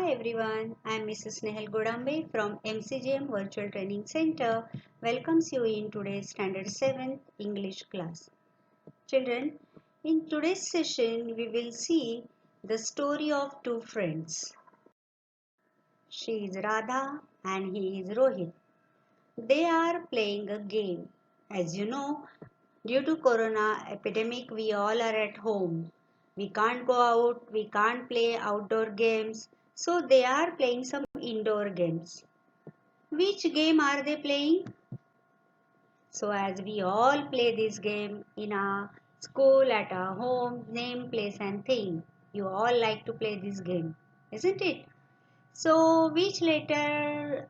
Hi everyone, I am Mrs. Nehal Godambe from MCGM Virtual Training Center. Welcomes you in today's Standard 7th English class. Children, in today's session we will see the story of two friends. She is Radha and he is Rohit. They are playing a game. As you know, due to corona epidemic we all are at home. We can't go out, we can't play outdoor games. So they are playing some indoor games. Which game are they playing? So as we all play this game in our school, at our home, name, place and thing. You all like to play this game, isn't it? So which letter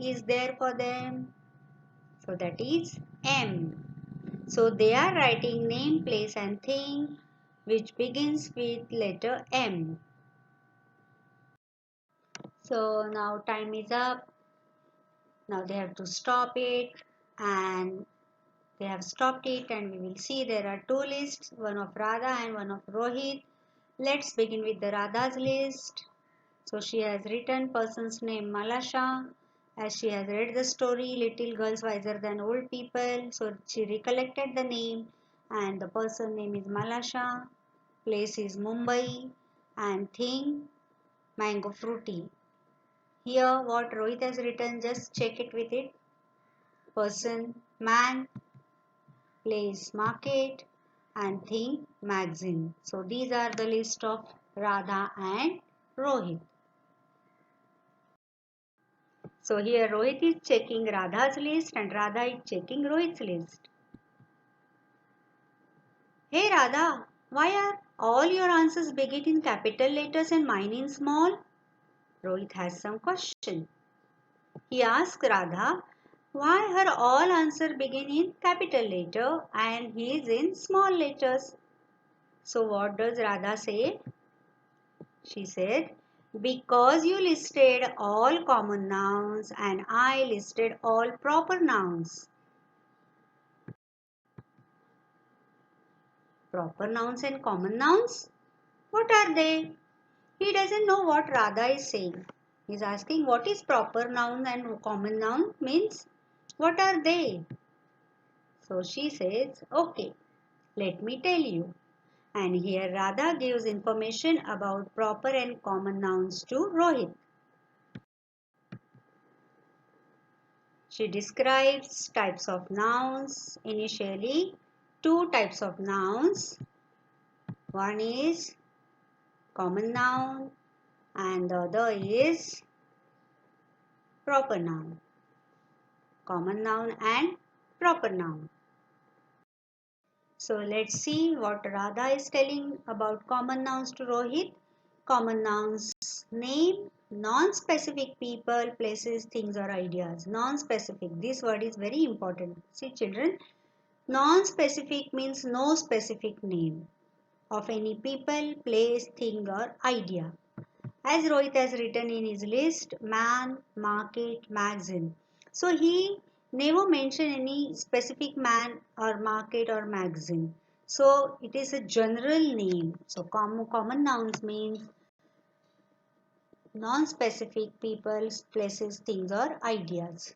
is there for them? So that is M. So they are writing name, place and thing which begins with letter M. So now time is up. Now they have to stop it and they have stopped it and we will see there are two lists, one of Radha and one of Rohit. Let's begin with the Radha's list. So she has written person's name Malasha. As she has read the story, little girls wiser than old people. So she recollected the name and the person name is Malasha. Place is Mumbai and thing mango fruity. Here what Rohit has written, just check it with it. Person man, place market and thing magazine. So these are the list of Radha and Rohit. So here Rohit is checking Radha's list and Radha is checking Rohit's list. Hey Radha, why are all your answers begin in capital letters and mine in small? Rohit has some question. He asks Radha why her all answer begin in capital letter and his in small letters. So what does Radha say? She said, because you listed all common nouns and I listed all proper nouns. Proper nouns and common nouns? What are they? He doesn't know what Radha is saying. He is asking what is proper noun and common noun means what are they? So she says, okay, let me tell you. And here Radha gives information about proper and common nouns to Rohit. She describes types of nouns. Initially, two types of nouns. One is common noun and the other is proper noun. Common noun and proper noun. So let's see what Radha is telling about common nouns to Rohit. Common nouns name, non-specific people, places, things or ideas. Non-specific, this word is very important. See children, non-specific means no specific name of any people, place, thing or idea. As Rohit has written in his list, man, market, magazine. So he never mentioned any specific man or market or magazine. So it is a general name. So common nouns means non-specific people, places, things or ideas.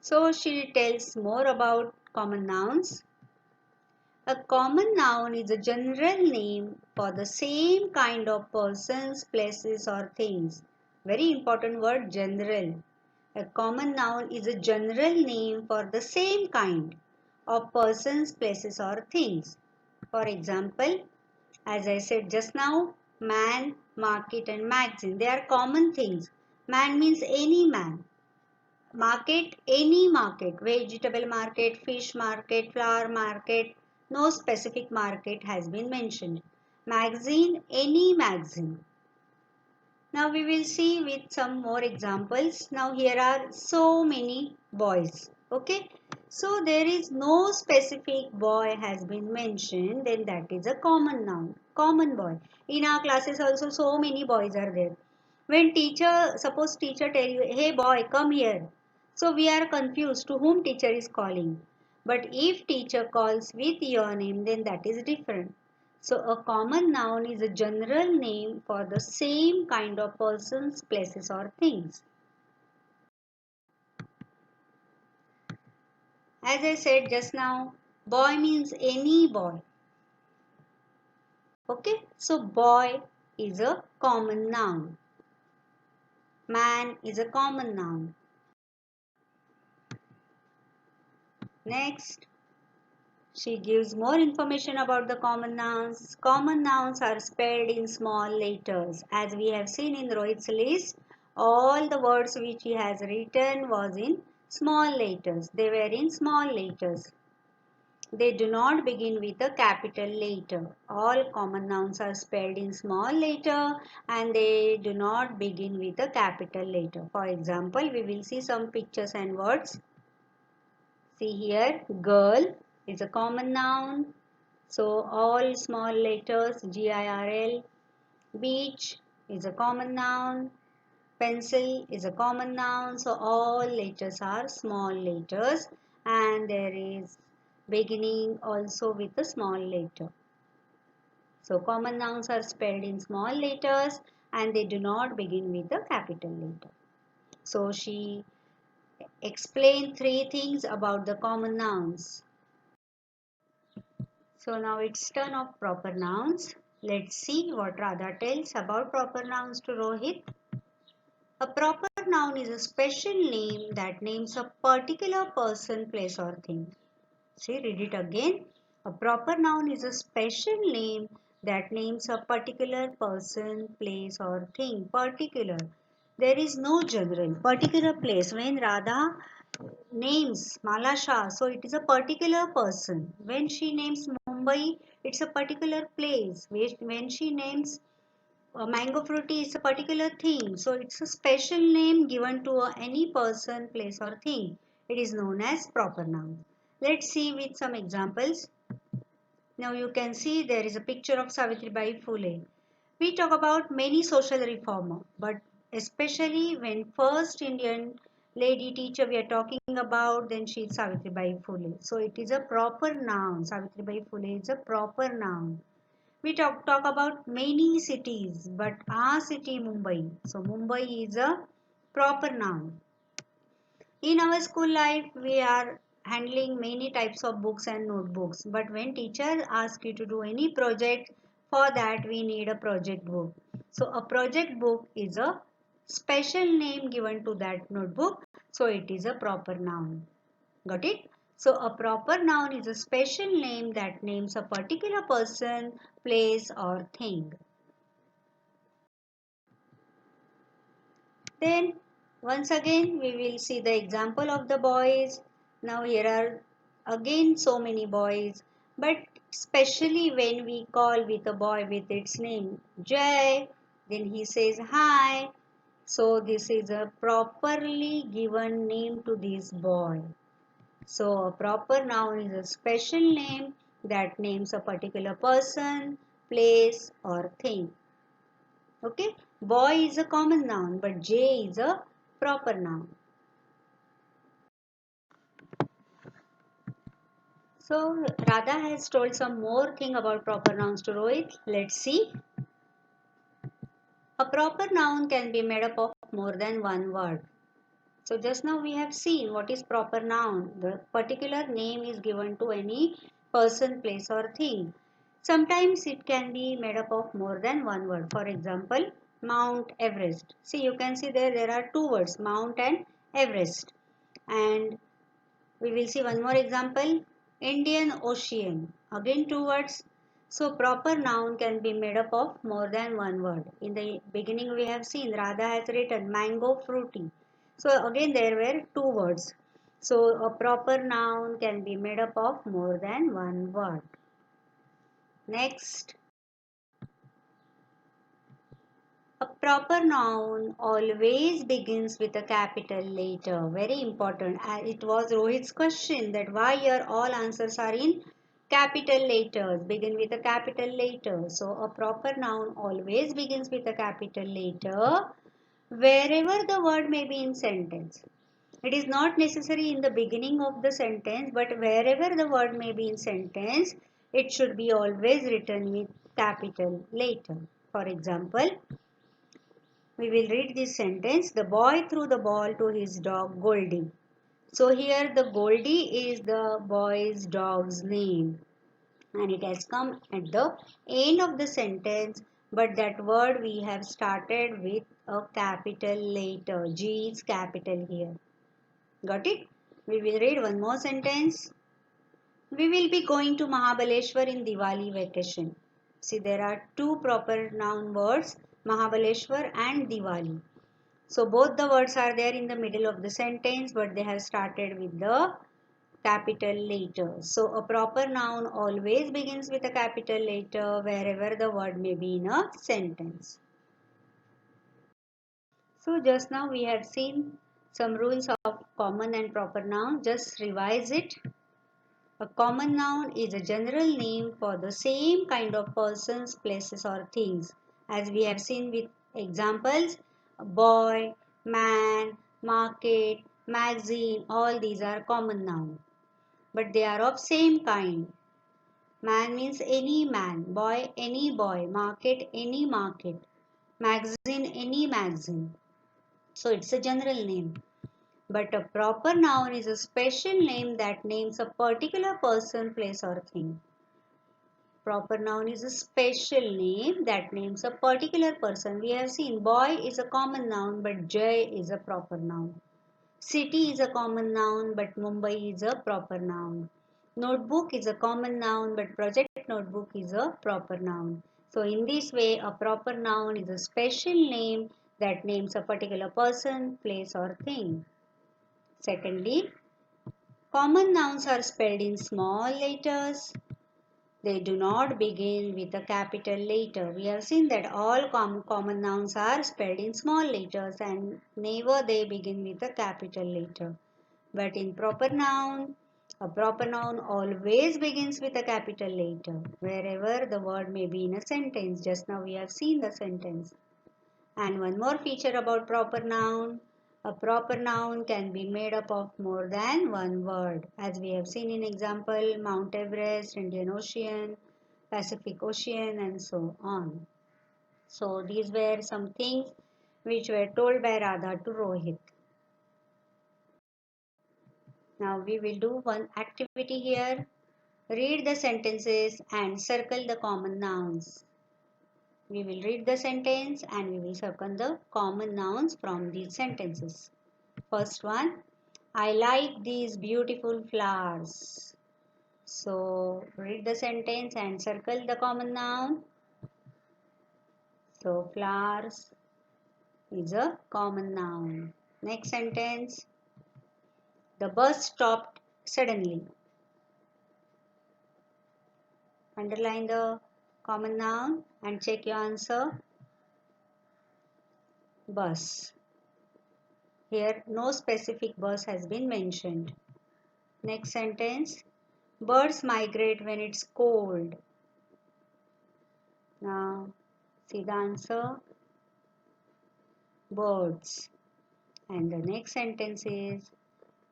So she tells more about common nouns. A common noun is a general name for the same kind of persons, places or things. Very important word, general. A common noun is a general name for the same kind of persons, places or things. For example, as I said just now, man, market and magazine, they are common things. Man means any man. Market, any market, vegetable market, fish market, flower market, no specific market has been mentioned. Magazine, any magazine. Now we will see with some more examples. Now here are so many boys. Okay. So there is no specific boy has been mentioned, then that is a common noun. Common boy. In our classes also so many boys are there. When suppose teacher tell you, hey boy, come here. So we are confused to whom teacher is calling. But if teacher calls with your name, then that is different. So a common noun is a general name for the same kind of persons, places or things. As I said just now, boy means any boy. Okay, so boy is a common noun. Man is a common noun. Next, she gives more information about the common nouns. Common nouns are spelled in small letters. As we have seen in Rohit's list, all the words which he has written was in small letters. They were in small letters. They do not begin with a capital letter. All common nouns are spelled in small letter and they do not begin with a capital letter. For example, we will see some pictures and words. See here, girl is a common noun. So all small letters GIRL. Beach is a common noun. Pencil is a common noun. So all letters are small letters and there is beginning also with a small letter. So common nouns are spelled in small letters and they do not begin with a capital letter. So she explained three things about the common nouns. So now it's turn of proper nouns. Let's see what Radha tells about proper nouns to Rohit. A proper noun is a special name that names a particular person, place or thing. See, read it again. A proper noun is a special name that names a particular person, place or thing. Particular. There is no general. Particular place. When Radha names Mala Shah, so it is a particular person. When she names Mumbai, it's a particular place. When she names mango fruity, it's a particular thing. So it's a special name given to any person, place or thing. It is known as proper noun. Let's see with some examples. Now you can see there is a picture of Savitribai Phule. We talk about many social reformer, but especially when first Indian lady teacher we are talking about, then she is Savitribai Phule. So it is a proper noun. Savitribai Phule is a proper noun. We talk about many cities, but our city Mumbai. So Mumbai is a proper noun. In our school life, we are handling many types of books and notebooks. But when teacher asks you to do any project, for that we need a project book. So a project book is a special name given to that notebook. So it is a proper noun. Got it? So a proper noun is a special name that names a particular person, place or thing. Then once again we will see the example of the boys. Now here are again so many boys, but especially when we call with a boy with its name Jay, then he says hi. So this is a properly given name to this boy. So a proper noun is a special name that names a particular person, place or thing. Okay, boy is a common noun but J is a proper noun. So Radha has told some more thing about proper nouns to Rohit. Let's see. A proper noun can be made up of more than one word. So just now we have seen what is proper noun. The particular name is given to any person, place or thing. Sometimes it can be made up of more than one word. For example, Mount Everest. See, you can see there are two words, Mount and Everest. And we will see one more example, Indian Ocean. Again two words. So proper noun can be made up of more than one word. In the beginning we have seen Radha has written mango fruity. So again there were two words. So a proper noun can be made up of more than one word. Next. A proper noun always begins with a capital letter. Very important. It was Rohit's question that why your all answers are in capital letters. Begin with a capital letter. So a proper noun always begins with a capital letter wherever the word may be in sentence. It is not necessary in the beginning of the sentence, but wherever the word may be in sentence, it should be always written with capital letter. For example, we will read this sentence. The boy threw the ball to his dog Goldie. So here the Goldie is the boy's dog's name, and it has come at the end of the sentence, but that word we have started with a capital letter. G is capital here. Got it? We will read one more sentence. We will be going to Mahabaleshwar in Diwali vacation. See, there are two proper noun words, Mahabaleshwar and Diwali. So both the words are there in the middle of the sentence, but they have started with the capital letter. So a proper noun always begins with a capital letter wherever the word may be in a sentence. So just now we have seen some rules of common and proper noun. Just revise it. A common noun is a general name for the same kind of persons, places or things. As we have seen with examples, boy, man, market, magazine, all these are common nouns. But they are of same kind. Man means any man, boy any boy, market any market, magazine any magazine. So it's a general name. But a proper noun is a special name that names a particular person, place or thing. Proper noun is a special name that names a particular person. We have seen boy is a common noun but Jay is a proper noun. City is a common noun but Mumbai is a proper noun. Notebook is a common noun but project notebook is a proper noun. So in this way a proper noun is a special name that names a particular person, place or thing. Secondly, common nouns are spelled in small letters. They do not begin with a capital letter. We have seen that all common nouns are spelled in small letters and never they begin with a capital letter. But in proper noun, a proper noun always begins with a capital letter wherever the word may be in a sentence. Just now we have seen the sentence. And one more feature about proper noun. A proper noun can be made up of more than one word. As we have seen in example, Mount Everest, Indian Ocean, Pacific Ocean and so on. So these were some things which were told by Radha to Rohit. Now we will do one activity here. Read the sentences and circle the common nouns. We will read the sentence and we will circle the common nouns from these sentences. First one, I like these beautiful flowers. So read the sentence and circle the common noun. So flowers is a common noun. Next sentence, the bus stopped suddenly. Underline the common noun and check your answer. Bus. Here no specific bus has been mentioned. Next sentence, birds migrate when it's cold. Now see the answer, birds. And the next sentence is,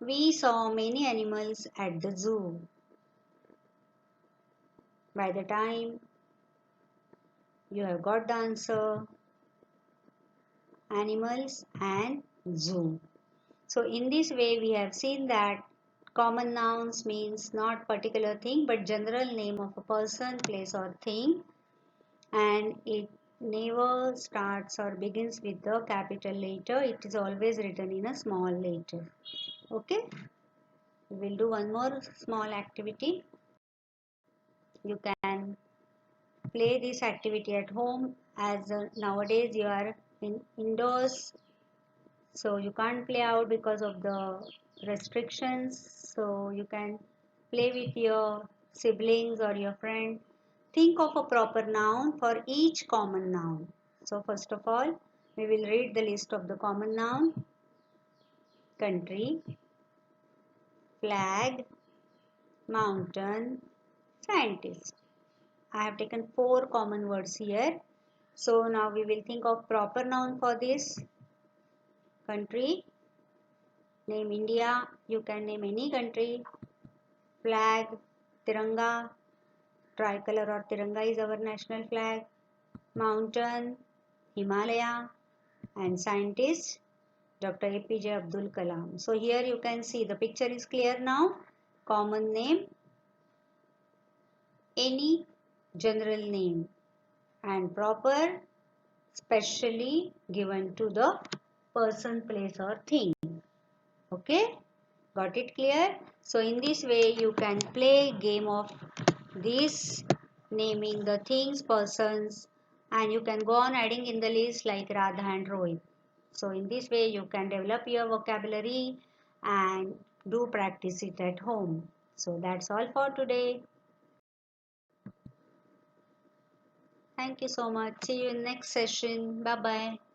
we saw many animals at the zoo. By the time you have got the answer, animals and zoo. So in this way we have seen that common nouns means not particular thing but general name of a person, place or thing, and it never starts or begins with the capital letter. It is always written in a small letter. Okay, we will do one more small activity. You can play this activity at home as nowadays you are indoors, so you can't play out because of the restrictions. So you can play with your siblings or your friend. Think of a proper noun for each common noun. So first of all, we will read the list of the common noun. Country, flag, mountain, scientist. I have taken 4 common words here. So now we will think of proper noun for this. Country, name India, you can name any country. Flag, Tiranga, tricolor or Tiranga is our national flag. Mountain, Himalaya, and scientist Dr. APJ Abdul Kalam. So here you can see the picture is clear now. Common name, any general name, and proper specially given to the person, place or thing. Okay, got it clear? So in this way you can play game of this, naming the things, persons, and you can go on adding in the list like Radha and Rohit. So in this way you can develop your vocabulary and do practice it at home. So that's all for today. Thank you so much. See you in next session. Bye bye.